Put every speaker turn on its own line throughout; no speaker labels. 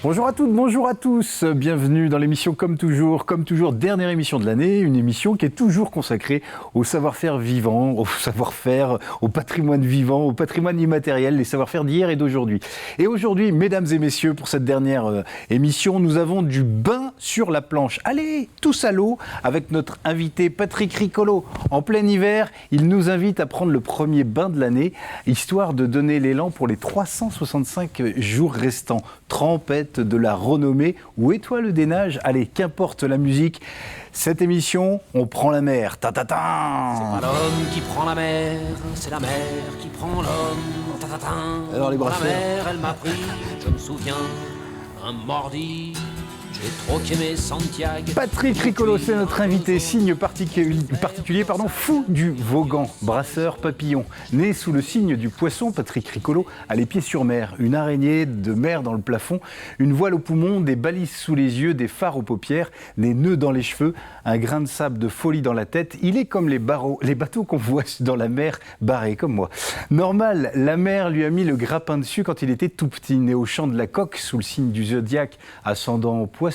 Bonjour à toutes, bonjour à tous, bienvenue dans l'émission comme toujours, dernière émission de l'année, une émission qui est toujours consacrée au savoir-faire vivant, au savoir-faire, au patrimoine vivant, au patrimoine immatériel, les savoir-faire d'hier et d'aujourd'hui. Et aujourd'hui, mesdames et messieurs, pour cette dernière émission, nous avons du bain sur la planche. Allez, tous à l'eau, avec notre invité Patrick Ricolo. En plein hiver, il nous invite à prendre le premier bain de l'année, histoire de donner l'élan pour les 365 jours restants. Trempette de la renommée ou étoile des nages, allez, qu'importe la musique. Cette émission, on prend la mer. Ta-ta-ta.
C'est pas l'homme qui prend la mer, c'est la mer qui prend l'homme. Ta-ta-ta.
Alors les brasseurs.
La mer, elle m'a pris, je me souviens, un mardi. J'ai trop aimé Santiago.
Patrick Ricolo, c'est notre invité, signe particulier, fou du Vaughan, brasseur papillon. Né sous le signe du poisson, Patrick Ricolo a les pieds sur mer, une araignée de mer dans le plafond, une voile au poumon, des balises sous les yeux, des phares aux paupières, des nœuds dans les cheveux, un grain de sable de folie dans la tête. Il est comme les bateaux qu'on voit dans la mer, barrés comme moi. Normal, la mer lui a mis le grappin dessus quand il était tout petit, né au champ de la Coque, sous le signe du zodiaque, ascendant poisson.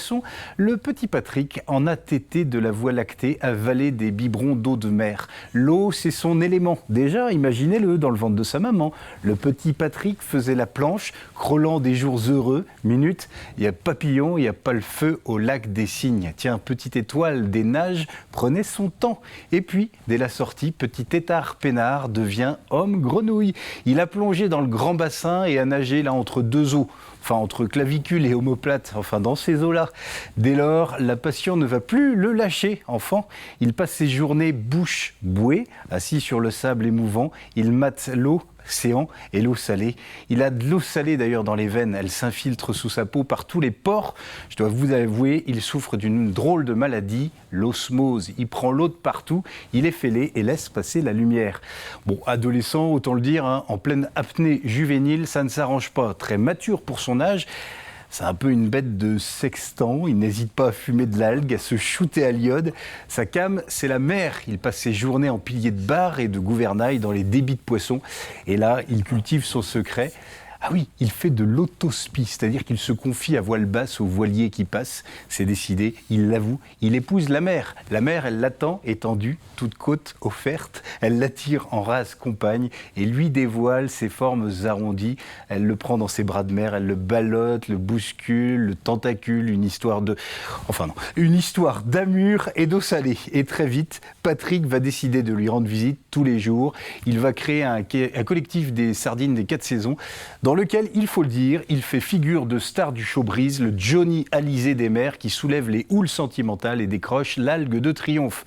Le petit Patrick en a tété de la Voie lactée, avalé des biberons d'eau de mer. L'eau, c'est son élément. Déjà, imaginez-le dans le ventre de sa maman. Le petit Patrick faisait la planche, crawlant des jours heureux. Minute, il y a papillon, il n'y a pas le feu au lac des Cygnes. Tiens, petite étoile des nages prenait son temps. Et puis, dès la sortie, petit tétard peinard devient homme grenouille. Il a plongé dans le grand bassin et a nagé là entre deux eaux. Enfin, entre clavicule et omoplate, enfin dans ces eaux-là. Dès lors, la passion ne va plus le lâcher. Enfant, il passe ses journées bouche bouée, assis sur le sable émouvant. Il mate l'océan et l'eau salée. Il a de l'eau salée d'ailleurs dans les veines. Elle s'infiltre sous sa peau par tous les pores. Je dois vous avouer, il souffre d'une drôle de maladie, l'osmose. Il prend l'eau de partout, il est fêlé et laisse passer la lumière. Bon, adolescent, autant le dire, en pleine apnée juvénile, ça ne s'arrange pas. Très mature pour son âge. C'est un peu une bête de sextant, il n'hésite pas à fumer de l'algue, à se shooter à l'iode. Sa came, c'est la mer. Il passe ses journées en piliers de bar et de gouvernail dans les débits de poissons. Et là, il cultive son secret. Ah oui, il fait de l'autospi, c'est-à-dire qu'il se confie à voile basse aux voiliers qui passent. C'est décidé, il l'avoue, il épouse la mer. La mer, elle l'attend, étendue, toute côte offerte. Elle l'attire en race compagne et lui dévoile ses formes arrondies. Elle le prend dans ses bras de mer, elle le ballotte, le bouscule, le tentacule, une histoire d'amour et d'eau salée. Et très vite, Patrick va décider de lui rendre visite tous les jours. Il va créer un collectif des sardines des 4 saisons, dans lequel, il faut le dire, il fait figure de star du showbiz, le Johnny Hallyzé des mers qui soulève les houles sentimentales et décroche l'algue de triomphe.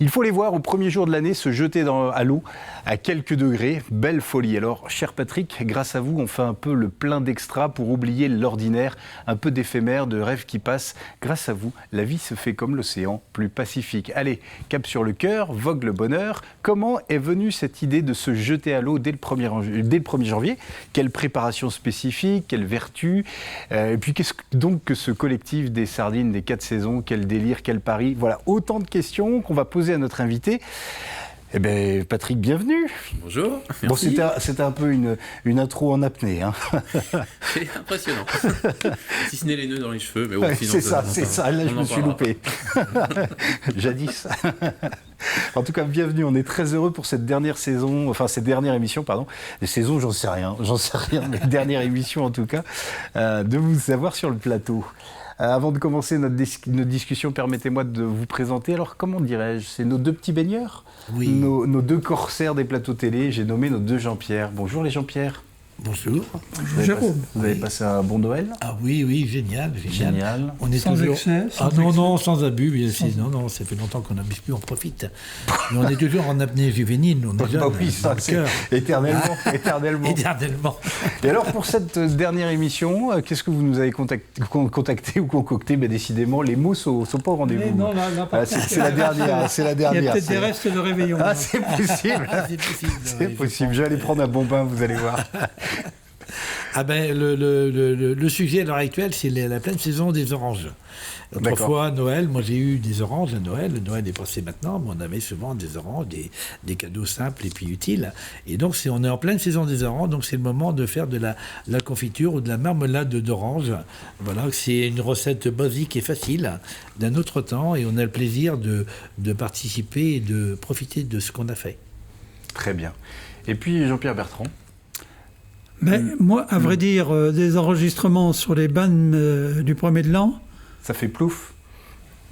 Il faut les voir au premier jour de l'année se jeter à l'eau à quelques degrés. Belle folie. Alors, cher Patrick, grâce à vous, on fait un peu le plein d'extra pour oublier l'ordinaire, un peu d'éphémère, de rêves qui passent. Grâce à vous, la vie se fait comme l'océan, plus pacifique. Allez, cap sur le cœur, vogue le bonheur. Comment est venue cette idée de se jeter à l'eau dès le 1er janvier ? Quelle préparation spécifique, quelle vertu, et puis qu'est-ce donc que ce collectif des sardines des 4 saisons, quel délire, quel pari, voilà, autant de questions qu'on va poser à notre invité. Eh bien, Patrick, bienvenue.
Bonjour.
Bon, c'était un peu une intro en apnée. Hein.
C'est impressionnant. Si ce n'est les nœuds dans les cheveux. Mais bon,
ouais, c'est ça. Là, je me suis loupé. Jadis. En tout cas, bienvenue. On est très heureux pour cette dernière saison, cette dernière émission, pardon. Les saisons, j'en sais rien, mais dernière émission en tout cas, de vous avoir sur le plateau. Avant de commencer notre discussion, permettez-moi de vous présenter. Alors, comment dirais-je ? C'est nos deux petits baigneurs,
oui.
Nos deux corsaires des plateaux télé. J'ai nommé nos deux Jean-Pierre. Bonjour les Jean-Pierre.
Bonjour.
Bonjour Jérôme. Vous avez passé un bon Noël ?
Ah oui, génial.
On est sans toujours... excès
Non, sans abus, bien sûr. Non, ça fait longtemps qu'on n'abuse plus, on profite. Mais on est toujours en apnée juvénile, on est jeune,
oui, ça, c'est éternellement. Et alors, pour cette dernière émission, qu'est-ce que vous nous avez contacté ou concocté ? Décidément, les mots sont pas au rendez-vous.
Non,
c'est la dernière.
Il y a peut-être des restes de réveillon.
Ah, c'est possible. C'est possible. Je vais aller prendre un bon bain, vous allez voir.
Ah ben, le sujet à l'heure actuelle, c'est la pleine saison des oranges. Autrefois, Noël, moi j'ai eu des oranges à Noël. Le Noël est passé maintenant, mais on avait souvent des oranges, des cadeaux simples et puis utiles. Et donc, on est en pleine saison des oranges, donc c'est le moment de faire de la confiture ou de la marmelade d'orange. Voilà, c'est une recette basique et facile d'un autre temps, et on a le plaisir de participer et de profiter de ce qu'on a fait.
Très bien. Et puis Jean-Pierre Bertrand.
Mais moi, à vrai dire, des enregistrements sur les bains du 1er de l'an,
Ça fait plouf.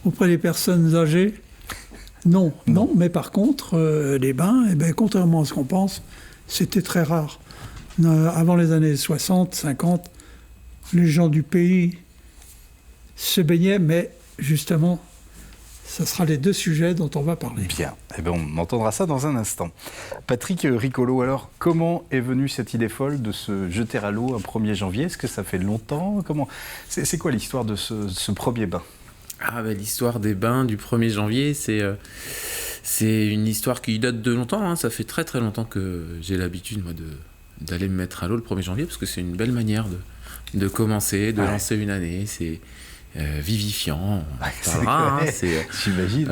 auprès des personnes âgées, non. Mais par contre, les bains, contrairement à ce qu'on pense, c'était très rare. Avant les années 60, 50, les gens du pays se baignaient, mais justement, ce sera les deux sujets dont on va parler.
Bien, on entendra ça dans un instant. Patrick Ricolo, alors, comment est venue cette idée folle de se jeter à l'eau un 1er janvier? Est-ce que ça fait longtemps? C'est quoi l'histoire de ce premier bain?
L'histoire des bains du 1er janvier, c'est une histoire qui date de longtemps. Hein. Ça fait très très longtemps que j'ai l'habitude, moi, d'aller me mettre à l'eau le 1er janvier, parce que c'est une belle manière de commencer, de lancer une année. C'est vivifiant,
j'imagine.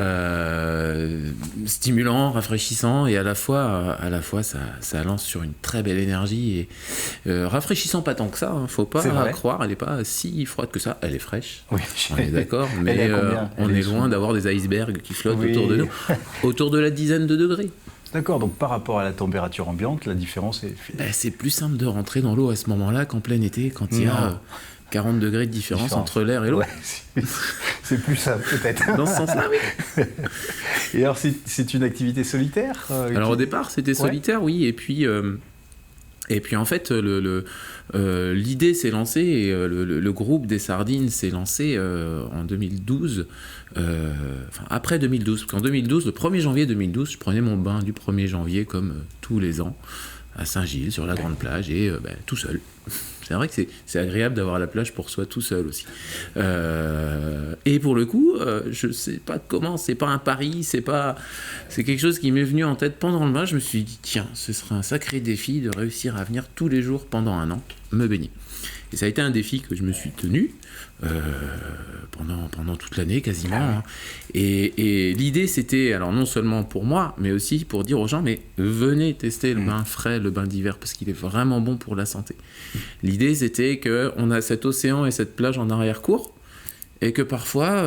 Stimulant, rafraîchissant, et à la fois ça lance sur une très belle énergie, et rafraîchissant pas tant que ça, hein, faut pas croire, elle est pas si froide que ça, elle est fraîche,
oui,
on est d'accord, mais on est loin d'avoir des icebergs qui flottent autour de nous, autour de la dizaine de degrés.
D'accord, donc par rapport à la température ambiante, la différence est...
C'est plus simple de rentrer dans l'eau à ce moment-là qu'en plein été, quand il y a 40 degrés de différence entre l'air et l'eau.
Ouais, c'est plus simple, peut-être.
Dans ce sens-là, oui.
Et alors, c'est une activité solitaire
Alors, au départ, c'était solitaire, oui. Et puis en fait, l'idée s'est lancée, et le groupe des Sardines s'est lancé en 2012, après 2012. Parce qu'en 2012, le 1er janvier 2012, je prenais mon bain du 1er janvier, comme tous les ans, à Saint-Gilles, sur la grande plage, et tout seul. C'est vrai que c'est agréable d'avoir la plage pour soi tout seul aussi. Et pour le coup, je sais pas comment, c'est pas un pari, c'est quelque chose qui m'est venu en tête pendant le bain. Je me suis dit, tiens, ce serait un sacré défi de réussir à venir tous les jours pendant un an me baigner. Et ça a été un défi que je me suis tenu pendant toute l'année quasiment. Hein. Et l'idée, c'était, alors non seulement pour moi, mais aussi pour dire aux gens, mais venez tester le bain frais, le bain d'hiver, parce qu'il est vraiment bon pour la santé. L'idée, c'était qu'on a cet océan et cette plage en arrière-cour, et que parfois,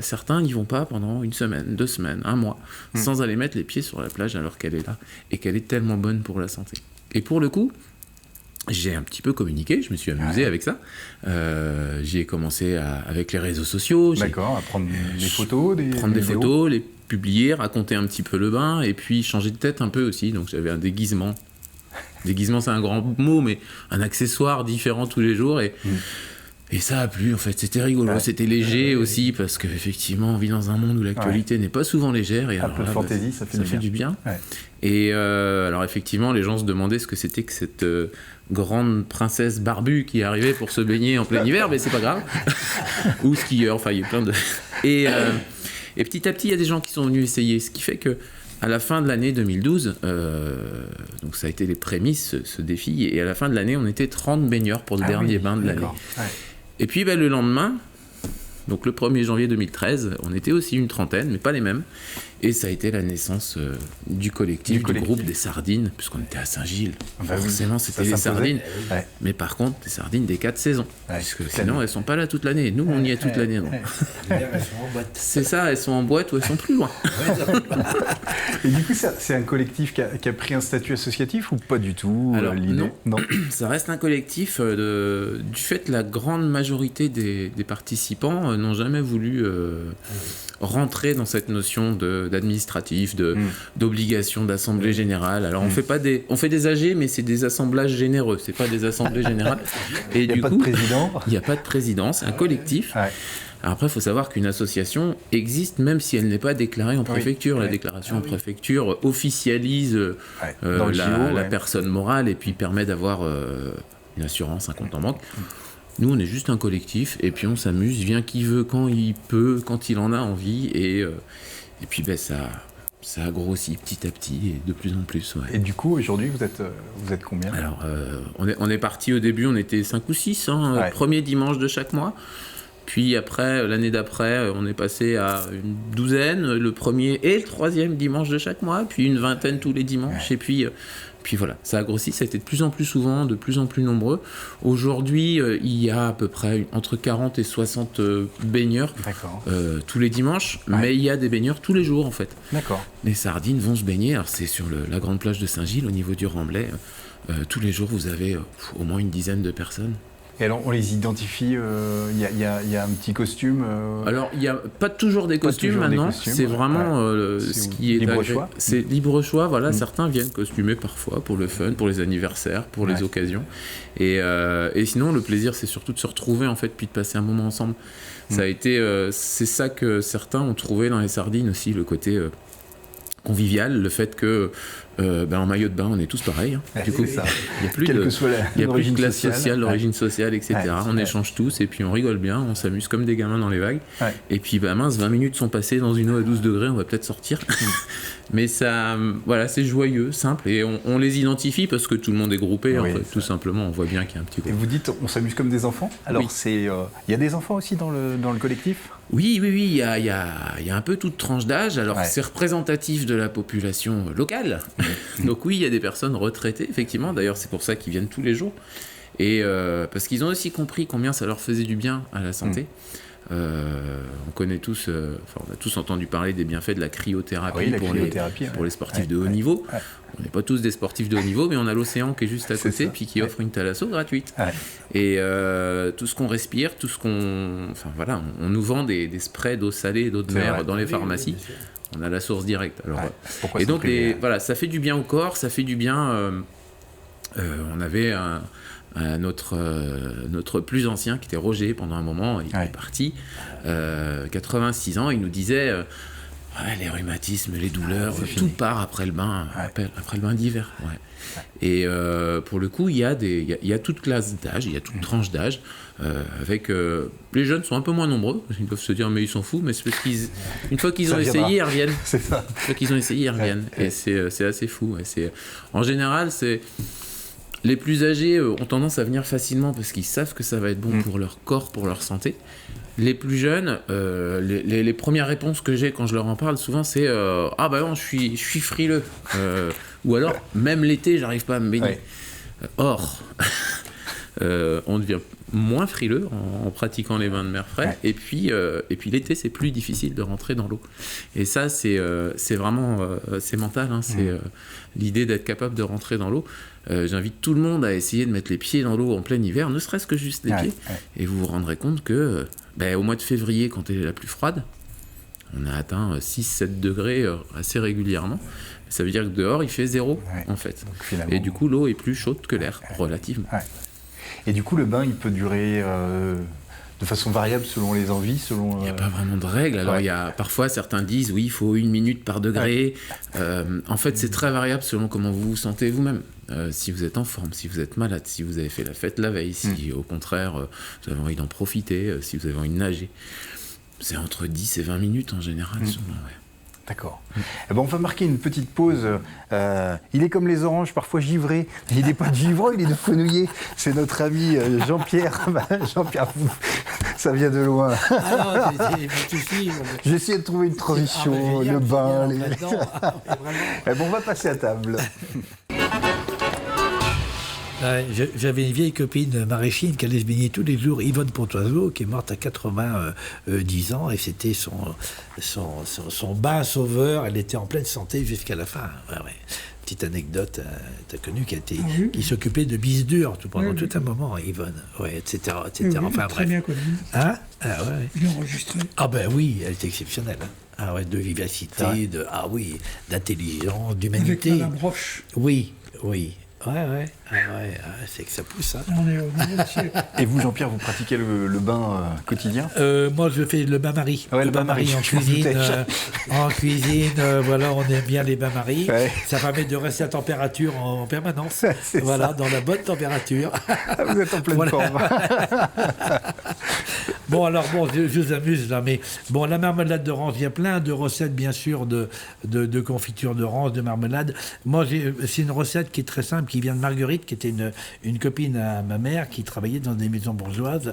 certains n'y vont pas pendant 1 semaine, 2 semaines, 1 mois, sans aller mettre les pieds sur la plage alors qu'elle est là, et qu'elle est tellement bonne pour la santé. Et pour le coup, j'ai un petit peu communiqué, je me suis amusé avec ça. J'ai commencé avec les réseaux sociaux.
D'accord, à prendre des photos,
prendre des photos, les publier, raconter un petit peu le bain, et puis changer de tête un peu aussi. Donc j'avais un déguisement. Déguisement, c'est un grand mot, mais un accessoire différent tous les jours. Et ça a plu, en fait. C'était rigolo, c'était léger aussi, parce qu'effectivement, on vit dans un monde où l'actualité n'est pas souvent légère. Et
un peu de fantaisie, ça fait
du bien.
Ouais.
Et alors, effectivement, les gens se demandaient ce que c'était que cette grande princesse barbue qui arrivait pour se baigner en plein hiver, mais c'est pas grave. Ou skieur, enfin, il y a plein de... Et petit à petit, il y a des gens qui sont venus essayer, ce qui fait que à la fin de l'année 2012, donc ça a été les prémices, ce défi, et à la fin de l'année, on était 30 baigneurs pour le dernier bain de l'année.
Ouais.
Et puis le lendemain, donc le 1er janvier 2013, on était aussi une trentaine, mais pas les mêmes. Et ça a été la naissance du collectif, du groupe des Sardines, puisqu'on était à Saint-Gilles. Forcément, c'était les Sardines.
Ouais.
Mais par contre, les Sardines des 4 saisons. Puisque sinon, elles ne sont pas là toute l'année. Nous, on y est toute l'année. C'est ça, elles sont en boîte ou elles sont plus loin.
Et du coup, c'est un collectif qui a pris un statut associatif ou pas du tout?
Alors,
l'idée
non. Ça reste un collectif. Du fait que la grande majorité des participants n'ont jamais voulu rentrer dans cette notion d'administratif, d'obligation d'assemblée générale. Alors on fait des AG, mais c'est des assemblages généreux, c'est pas des assemblées générales. Et
il n'y a pas de président.
Il n'y a pas de président, c'est un collectif. Ouais. Alors après, il faut savoir qu'une association existe même si elle n'est pas déclarée en préfecture. La déclaration en préfecture officialise la personne morale et puis permet d'avoir une assurance, un compte en banque. Nous, on est juste un collectif, et puis on s'amuse, vient qui veut, quand il peut, quand il en a envie, et puis ça ça a grossi petit à petit et de plus en plus. Ouais.
Et du coup, aujourd'hui, vous êtes combien?
Alors, on est parti au début, on était 5 ou 6, premier dimanche de chaque mois. Puis après, l'année d'après, on est passé à une douzaine, le premier et le troisième dimanche de chaque mois, puis une vingtaine tous les dimanches. Et puis voilà, ça a grossi, ça a été de plus en plus souvent, de plus en plus nombreux. Aujourd'hui, il y a à peu près entre 40 et 60 baigneurs tous les dimanches, mais il y a des baigneurs tous les jours en fait.
D'accord.
Les sardines vont se baigner, alors c'est sur la grande plage de Saint-Gilles, au niveau du Remblai. Tous les jours, vous avez au moins une dizaine de personnes.
Et alors, on les identifie, il y a un petit costume
Alors, il n'y a pas toujours des costumes maintenant, c'est vraiment ce qui est
libre choix.
C'est libre choix, voilà, certains viennent costumés parfois pour le fun, pour les anniversaires, pour les occasions. Et sinon, le plaisir, c'est surtout de se retrouver, en fait, puis de passer un moment ensemble. Ça a été, c'est ça que certains ont trouvé dans les sardines aussi, le côté convivial, le fait que en maillot de bain on est tous pareils du coup il n'y a plus de classe sociale, l'origine sociale, etc. On échange tous et puis on rigole bien, on s'amuse comme des gamins dans les vagues et puis 20 minutes sont passées dans une eau à 12 degrés, on va peut-être sortir mais ça, voilà, c'est joyeux, simple et on les identifie parce que tout le monde est groupé en fait, tout simplement, on voit bien qu'il y a un petit groupe.
Et vous dites on s'amuse comme des enfants, alors il y a des enfants aussi dans le collectif?
Oui, il y a un peu toute tranche d'âge. Alors, c'est représentatif de la population locale. Donc oui, il y a des personnes retraitées, effectivement. D'ailleurs, c'est pour ça qu'ils viennent tous les jours. Et parce qu'ils ont aussi compris combien ça leur faisait du bien à la santé. On connaît tous, on a tous entendu parler des bienfaits de la cryothérapie, pour les sportifs de haut niveau. On n'est pas tous des sportifs de haut niveau, mais on a l'océan qui est juste à côté, puis qui offre une thalasso gratuite. Et tout ce qu'on respire, tout ce qu'on... Enfin voilà, on nous vend des sprays d'eau salée, d'eau de mer dans les pharmacies. On a la source directe. Alors, et donc, voilà, ça fait du bien au corps, ça fait du bien... on avait notre plus ancien qui était Roger pendant un moment, il est parti, 86 ans, il nous disait les rhumatismes, les douleurs, tout part après le bain, après le bain d'hiver. Et pour le coup, il y a toute classe d'âge, il y a toute tranche d'âge, avec les jeunes sont un peu moins nombreux, ils doivent se dire mais ils s'en foutent, mais c'est parce qu'une fois qu'ils ont essayé, ils reviennent. C'est ça. Une fois qu'ils ont essayé, ils reviennent. Et c'est assez fou. En général, les plus âgés ont tendance à venir facilement parce qu'ils savent que ça va être bon pour leur corps, pour leur santé. Les plus jeunes, les premières réponses que j'ai quand je leur en parle, souvent c'est ah bah non, je suis frileux. Ou alors, même l'été, j'arrive pas à me baigner. Or, on devient moins frileux en pratiquant les bains de mer frais. Et puis l'été, c'est plus difficile de rentrer dans l'eau. Et ça, c'est vraiment c'est mental. C'est l'idée d'être capable de rentrer dans l'eau. J'invite tout le monde à essayer de mettre les pieds dans l'eau en plein hiver, ne serait-ce que juste les pieds. Et vous vous rendrez compte que au mois de février, quand elle est la plus froide, on a atteint 6-7 degrés assez régulièrement. Ça veut dire que dehors, il fait 0 en fait. Et du coup, l'eau est plus chaude que l'air, relativement.
Et du coup, le bain, il peut durer de façon variable selon les envies, Il
n'y a pas vraiment de règle. Alors, parfois, certains disent, oui, il faut 1 minute par degré. En fait, c'est très variable selon comment vous vous sentez vous-même. Si vous êtes en forme, si vous êtes malade, si vous avez fait la fête la veille, si au contraire, vous avez envie d'en profiter, si vous avez envie de nager. C'est entre 10 et 20 minutes en général. Souvent,
D'accord. On va marquer une petite pause. Il est comme les oranges, parfois givré. Il n'est pas de givreux, il est de fenouillé. C'est notre ami Jean-Pierre. Jean-Pierre, ça vient de loin. J'ai essayé de trouver une transition, le bain. On va passer à table.
J'avais une vieille copine maraîchine qui allait se baigner tous les jours, Yvonne Pontoiseau, qui est morte à 90 ans, et c'était son bain sauveur. Elle était en pleine santé jusqu'à la fin. Petite anecdote, tu as connu, qui s'occupait de bises dures pendant tout un moment, Yvonne, etc. Enfin
très bien connue. Bien enregistrée.
Ah ben oui, elle était exceptionnelle. De vivacité, d'intelligence, d'humanité.
Avec Madame Roche.
Oui. C'est que ça pousse.
On est au niveau de siècle.
Et vous, Jean-Pierre, vous pratiquez le bain quotidien?
Moi, je fais le bain-marie.
Le bain-marie
en cuisine. On aime bien les bains-maries. Ça permet de rester à température en permanence. Dans la bonne température.
Vous êtes en pleine forme.
Bon, alors, je vous amuse là, mais bon, la marmelade d'orange, il y a plein de recettes, bien sûr, de confiture d'orange, de marmelade. Moi, c'est une recette qui est très simple, qui vient de Marguerite, qui était une copine à ma mère, qui travaillait dans des maisons bourgeoises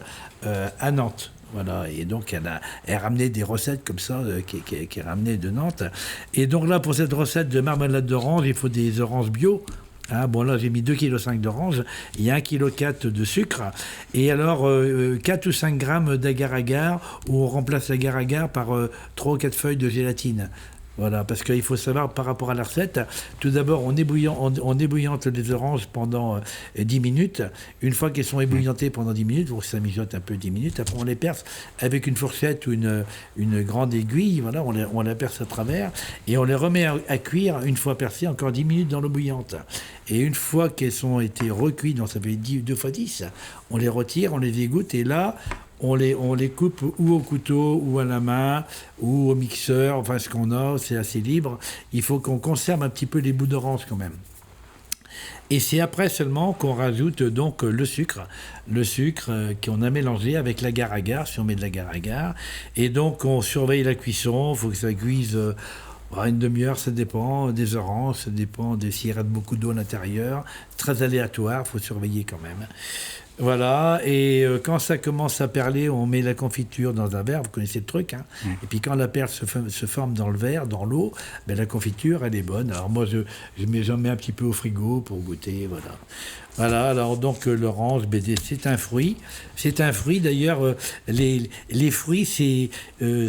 à Nantes. Voilà, et donc elle ramenait des recettes comme ça, qui ramenait de Nantes. Et donc là, pour cette recette de marmelade d'orange, il faut des oranges bio. Bon, là, j'ai mis 2,5 kg d'orange, il y a 1,4 kg de sucre, et alors 4 ou 5 grammes d'agar-agar, où on remplace l'agar-agar par 3 ou 4 feuilles de gélatine. Voilà, parce qu'il faut savoir par rapport à la recette, tout d'abord on ébouillante les oranges pendant 10 minutes. Une fois qu'elles sont ébouillantées pendant 10 minutes, ça mijote un peu 10 minutes, après on les perce avec une fourchette ou une grande aiguille, voilà, on la perce à travers et on les remet à cuire une fois percées encore 10 minutes dans l'eau bouillante. Et une fois qu'elles ont été recuites, donc ça fait 2 fois 10, on les retire, on les égoutte et là, on les coupe ou au couteau, ou à la main, ou au mixeur, enfin ce qu'on a, c'est assez libre. Il faut qu'on conserve un petit peu les bouts d'orange quand même. Et c'est après seulement qu'on rajoute donc le sucre qu'on a mélangé avec l'agar-agar, si on met de l'agar-agar. Et donc on surveille la cuisson, il faut que ça cuise une demi-heure, ça dépend des oranges, ça dépend s'il reste beaucoup d'eau à l'intérieur. Très aléatoire, il faut surveiller quand même. Voilà, et quand ça commence à perler, on met la confiture dans un verre, vous connaissez le truc, hein. Et puis quand la perle se forme dans le verre, dans l'eau, la confiture, elle est bonne. Alors moi, j'en mets un petit peu au frigo pour goûter, voilà. Voilà, alors donc l'orange, c'est un fruit. C'est un fruit, d'ailleurs, les fruits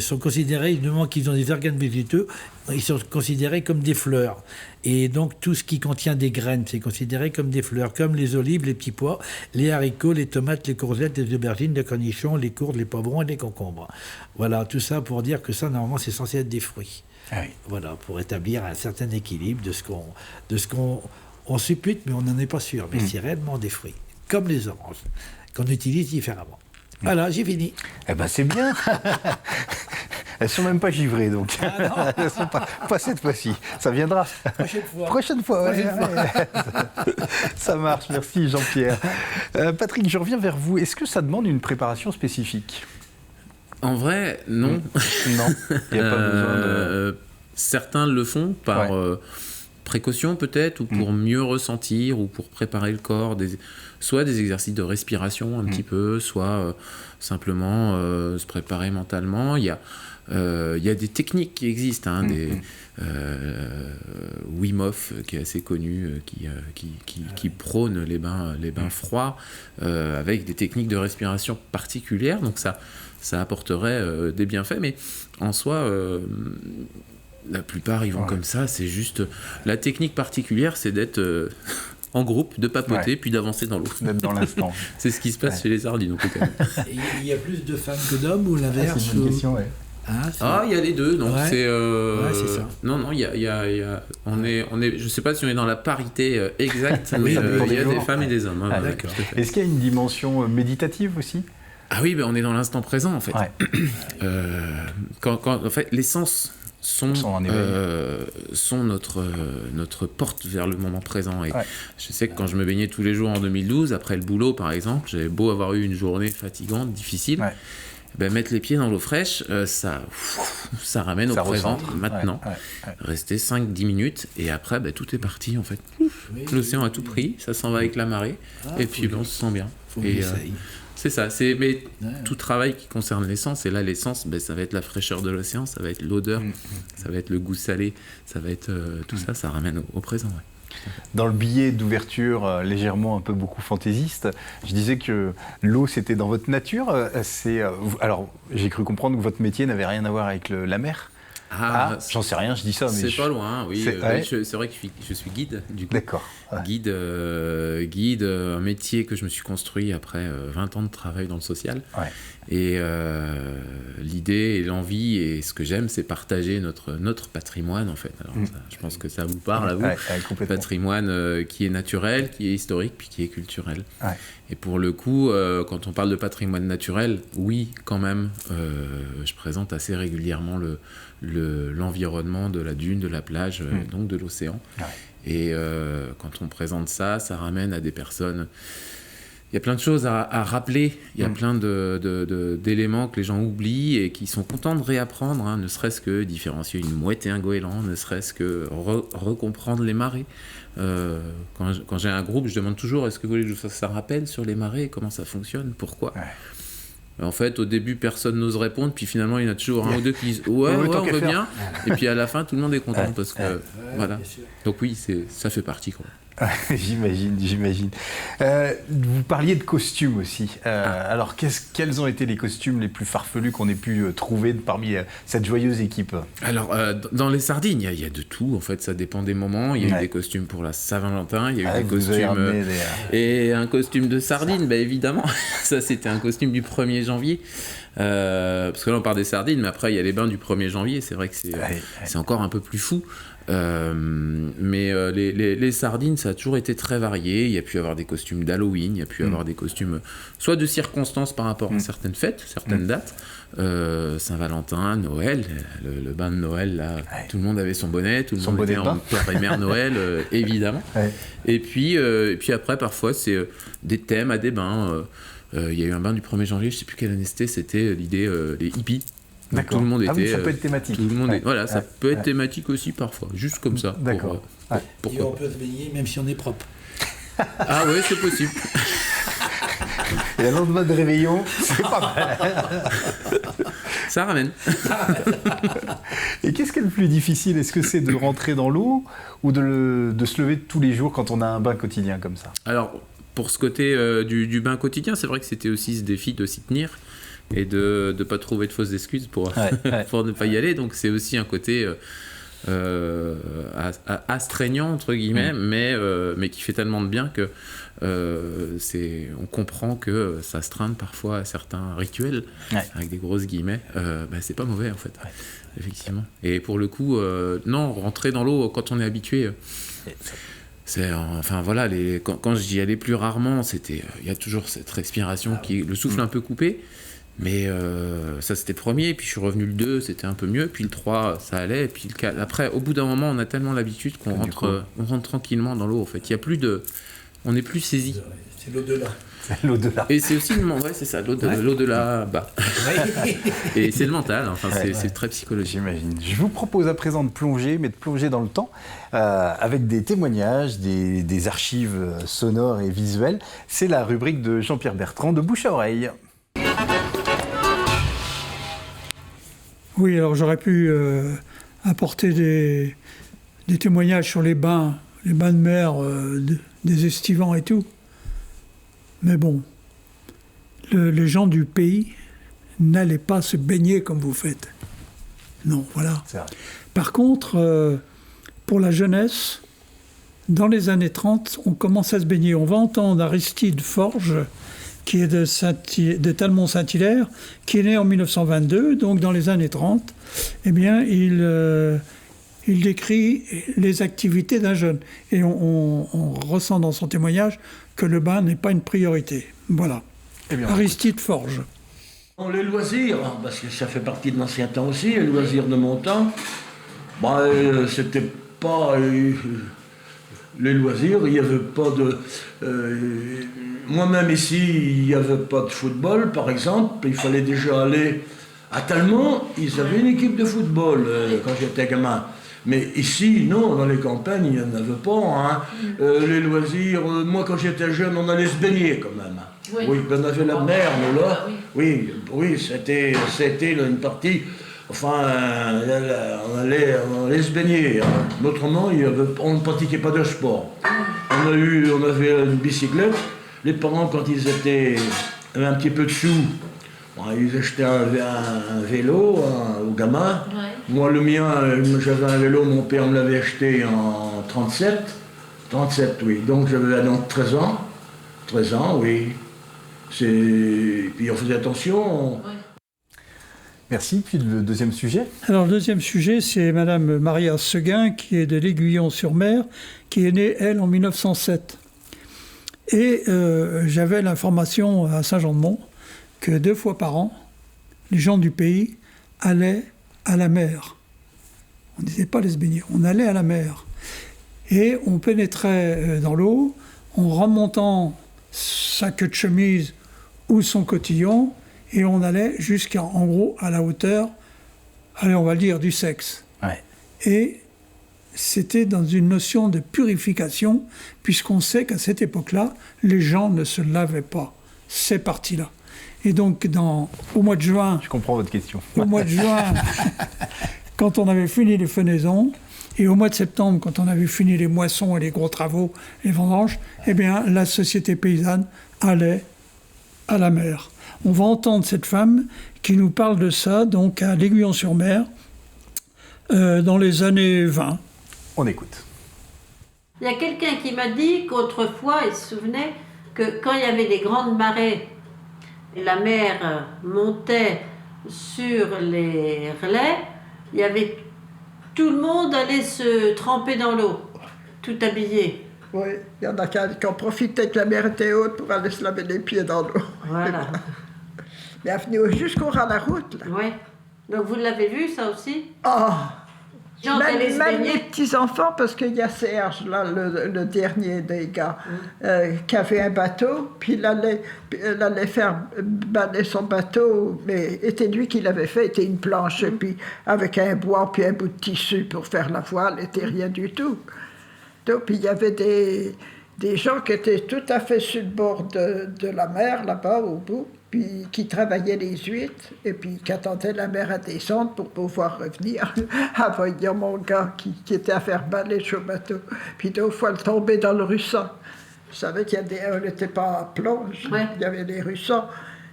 sont considérés, du moment qu'ils ont des organes végétaux, ils sont considérés comme des fleurs. Et donc tout ce qui contient des graines, c'est considéré comme des fleurs, comme les olives, les petits pois, les haricots, les tomates, les courgettes, les aubergines, les cornichons, les courges, les poivrons et les concombres. Voilà, tout ça pour dire que ça, normalement, c'est censé être des fruits. Ah oui. Voilà, pour établir un certain équilibre de ce qu'on suppute, mais on n'en est pas sûr. Mais c'est réellement des fruits, comme les oranges, qu'on utilise différemment. Voilà, j'ai fini.
Eh ben c'est bien. Elles sont même pas givrées, donc. Ah elles sont pas cette fois-ci. Ça viendra. Prochaine fois. Ouais. Ça marche. Merci Jean-Pierre. Patrick, je reviens vers vous. Est-ce que ça demande une préparation spécifique ?
En vrai, non.
Non. Il n'y a pas besoin de.
Certains le font par précaution peut-être, ou pour mieux ressentir, ou pour préparer le corps, soit des exercices de respiration un petit peu, soit simplement se préparer mentalement. Il y a des techniques qui existent, hein, Wim Hof qui est assez connu, qui prône les bains froids avec des techniques de respiration particulières, donc ça apporterait des bienfaits, mais en soi la plupart ils vont comme ça. C'est juste la technique particulière, c'est d'être en groupe, de papoter, puis d'avancer dans l'eau.
D'être dans l'instant.
C'est ce qui se passe chez les sardines, en tout cas.
Il y a plus de femmes que d'hommes ou l'inverse?
C'est une question,
il y a les deux. Donc c'est
ça.
Non, il y a on est, je sais pas si on est dans la parité exacte, mais il y a des femmes et des hommes.
Ah, d'accord. Est-ce qu'il y a une dimension méditative aussi?
Ah oui, on est dans l'instant présent en fait. Quand en fait les sens sont notre porte vers le moment présent. Et je sais que quand je me baignais tous les jours en 2012, après le boulot par exemple, j'avais beau avoir eu une journée fatigante, difficile, mettre les pieds dans l'eau fraîche, ça ramène au présent, maintenant. Rester 5-10 minutes, et après, tout est parti en fait. L'océan a tout pris, ça s'en va avec la marée, et puis on se sent bien. C'est ça, mais tout travail qui concerne l'essence, et là l'essence, ça va être la fraîcheur de l'océan, ça va être l'odeur, ça va être le goût salé, ça va être tout ça, ça ramène au présent.
Dans le billet d'ouverture légèrement un peu beaucoup fantaisiste, je disais que l'eau c'était dans votre nature. Alors j'ai cru comprendre que votre métier n'avait rien à voir avec la mer. J'en sais rien, je dis ça.
Mais pas loin, oui. C'est vrai que je suis guide, du coup.
D'accord.
Guide, un métier que je me suis construit après 20 ans de travail dans le social. Et l'idée et l'envie, et ce que j'aime, c'est partager notre patrimoine, en fait. Alors, je pense que ça vous parle à vous. Patrimoine qui est naturel, qui est historique, puis qui est culturel. Et pour le coup, quand on parle de patrimoine naturel, oui, quand même, je présente assez régulièrement l'environnement de la dune, de la plage, donc de l'océan. Et quand on présente ça ramène à des personnes il y a plein de choses à rappeler, il y a plein d'éléments que les gens oublient et qui sont contents de réapprendre, hein, ne serait-ce que différencier une mouette et un goéland, ne serait-ce que recomprendre les marées. Quand j'ai un groupe, je demande toujours, est-ce que vous voulez que je vous fasse un rappel sur les marées, comment ça fonctionne, pourquoi ? En fait, au début, personne n'ose répondre, puis finalement, il y en a toujours un ou deux qui disent ouais, on veut bien. Et puis à la fin, tout le monde est content parce que voilà. Donc oui, ça fait partie, quoi.
J'imagine. Vous parliez de costumes aussi. Alors, quels ont été les costumes les plus farfelus qu'on ait pu trouver parmi cette joyeuse équipe ?
Alors, dans les sardines, il y a de tout. En fait, ça dépend des moments. Il y a eu des costumes pour la Saint-Valentin, il y a eu des costumes... Et un costume de sardine, évidemment. Ça, c'était un costume du 1er janvier. Parce que là, on parle des sardines, mais après, il y a les bains du 1er janvier. C'est vrai que c'est encore un peu plus fou. Mais les sardines, ça a toujours été très varié. Il y a pu y avoir des costumes d'Halloween, il y a pu y avoir des costumes soit de circonstances par rapport à certaines fêtes, certaines dates, Saint-Valentin, Noël, le bain de Noël, là, tout le monde avait son bonnet, tout le monde était en père et mère Noël, évidemment. Et puis après, parfois, c'est des thèmes à des bains. Il y a eu un bain du 1er janvier, je ne sais plus quelle année c'était l'idée, les hippies.
D'accord.
Tout le monde était,
ça peut être thématique.
Tout le monde ça peut être thématique aussi parfois, juste comme ça.
D'accord.
Et on peut se baigner même si on est propre.
Ah ouais, c'est possible.
Et le lendemain de réveillon, c'est pas mal.
Ça ramène.
Et qu'est-ce qui est le plus difficile ? Est-ce que c'est de rentrer dans l'eau ou de se lever tous les jours quand on a un bain quotidien comme ça ?
Alors, pour ce côté du bain quotidien, c'est vrai que c'était aussi ce défi de s'y tenir et de ne pas trouver de fausses excuses pour ne pas y aller. Donc c'est aussi un côté astreignant, entre guillemets, mais qui fait tellement de bien que on comprend que ça s'astreint parfois à certains rituels, avec des grosses guillemets. C'est pas mauvais, en fait, effectivement. Et pour le coup, non, rentrer dans l'eau quand on est habitué... quand j'y allais plus rarement, il y a toujours cette respiration le souffle un peu coupé. Mais ça, c'était le premier, puis je suis revenu le 2, c'était un peu mieux, puis le 3, ça allait, et puis le 4. Après, au bout d'un moment, on a tellement l'habitude qu'on rentre tranquillement dans l'eau, en fait. Il y a plus de... On n'est plus saisi.
C'est l'au-delà.
C'est l'au-delà.
Et c'est aussi c'est ça, l'au-delà, Et c'est le mental, enfin, c'est très psychologique.
J'imagine. Je vous propose à présent de plonger dans le temps, avec des témoignages, des archives sonores et visuelles. C'est la rubrique de Jean-Pierre Bertrand de Bouche à Oreille.
Oui, alors j'aurais pu apporter des témoignages sur les bains de mer, des estivants et tout. Mais bon, les gens du pays n'allaient pas se baigner comme vous faites. Non, voilà.
C'est vrai.
Par contre, pour la jeunesse, dans les années 30, on commence à se baigner. On va entendre Aristide Forge, qui est de Talmont-Saint-Hilaire, qui est né en 1922, donc dans les années 30, eh bien, il décrit les activités d'un jeune. Et on ressent dans son témoignage que le bain n'est pas une priorité. Voilà. Aristide Forge.
Les loisirs, parce que ça fait partie de l'ancien temps aussi, les loisirs de mon temps, c'était pas... les loisirs, il n'y avait pas de... moi-même ici, il n'y avait pas de football, par exemple. Il fallait déjà aller à Talmont. Ils avaient une équipe de football quand j'étais gamin. Mais ici, non, dans les campagnes, il n'y en avait pas. Hein. Les loisirs, moi quand j'étais jeune, on allait se baigner quand même. Oui, on avait la mer, mais là, oui, c'était une partie... Enfin, on allait se baigner. Hein. Autrement, on ne pratiquait pas de sport. On avait une bicyclette. Les parents, quand ils avaient un petit peu de sous, ils achetaient un vélo aux gamins. Ouais. Moi, le mien, j'avais un vélo, mon père me l'avait acheté en 37. 37, oui. Donc, j'avais 13 ans. 13 ans, oui. Puis on faisait attention. Ouais.
Merci. Puis le deuxième sujet ?
Alors, le deuxième sujet, c'est Madame Maria Seguin, qui est de l'Aiguillon-sur-Mer, qui est née, elle, en 1907. Et j'avais l'information à Saint-Jean-de-Mont que 2 fois par an, les gens du pays allaient à la mer. On ne disait pas aller se baigner, on allait à la mer. Et on pénétrait dans l'eau en remontant sa queue de chemise ou son cotillon, et on allait jusqu'à, en gros, à la hauteur, allez, on va le dire, du sexe.
Ouais.
Et c'était dans une notion de purification, puisqu'on sait qu'à cette époque-là, les gens ne se lavaient pas, ces parties-là. Et donc, au mois de juin...
Je comprends votre question.
Au mois de juin, quand on avait fini les fenaisons, et au mois de septembre, quand on avait fini les moissons et les gros travaux, les vendanges, eh bien, la société paysanne allait à la mer. On va entendre cette femme qui nous parle de ça, donc à l'Aiguillon-sur-Mer, dans les années 20.
On écoute.
Il y a quelqu'un qui m'a dit qu'autrefois, il se souvenait que quand il y avait des grandes marées, la mer montait sur les relais, il y avait tout le monde allait se tremper dans l'eau, tout habillé.
Oui, il y en a qui ont profité que la mer était haute pour aller se laver les pieds dans l'eau.
Voilà.
Mais elle venait jusqu'au ras de la route, là.
Oui. Donc vous l'avez vu, ça aussi?
Oh!
Gens qui allaient se
Même
baigner.
les petits-enfants, parce qu'il y a Serge, là, le dernier des gars, qui avait un bateau, puis il allait faire balader son bateau, mais était lui qui l'avait fait, était une planche, et puis avec un bois, puis un bout de tissu pour faire la voile, était rien du tout. Donc, puis il y avait des gens qui étaient tout à fait sur le bord de la mer, là-bas, au bout, puis qui travaillaient les huîtres, et puis qui attendaient la mer à descendre pour pouvoir revenir, en voyant mon gars qui était à faire balayer sur le bateau. Puis deux fois, elle tombait dans le ruisseau. Vous savez qu'il y a on n'était pas à plonge, il y avait des ruisseaux.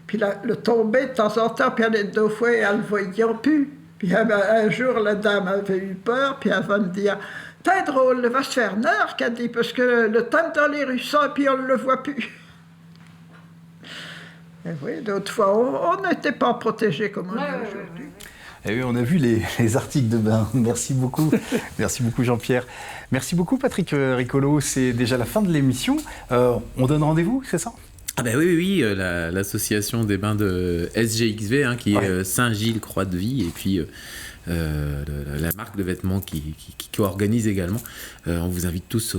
Puis là, le tombait de temps en temps, puis elle deux fois, et elle ne voyait plus. Puis un jour, la dame avait eu peur, puis elle va me dire... C'est drôle, il va se faire neur, qu'elle dit, parce que le temps dans les ruisseaux, et puis on ne le voit plus. Et oui, d'autres fois, on n'était pas protégés comme on est aujourd'hui.
Et oui, on a vu les articles de bain. Merci beaucoup. Merci beaucoup, Jean-Pierre. Merci beaucoup, Patrick Ricolo. C'est déjà la fin de l'émission. On donne rendez-vous, c'est ça?
Ah ben oui, l'association des bains de SGXV, qui est Saint-Gilles Croix de Vie, et puis la marque de vêtements qui co-organise également. On vous invite tous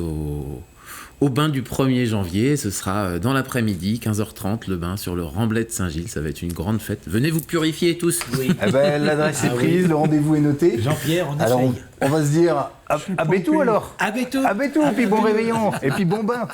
au bain du 1er janvier. Ce sera dans l'après-midi, 15h30, le bain sur le Remblai de Saint-Gilles. Ça va être une grande fête. Venez vous purifier tous.
Oui.
Eh ben, l'adresse est prise, le rendez-vous est noté.
Jean-Pierre, on
Alors,
essaye.
on va se dire à Béthou alors.
À Béthou.
À Béthou, puis bon réveillon, et puis bon bain.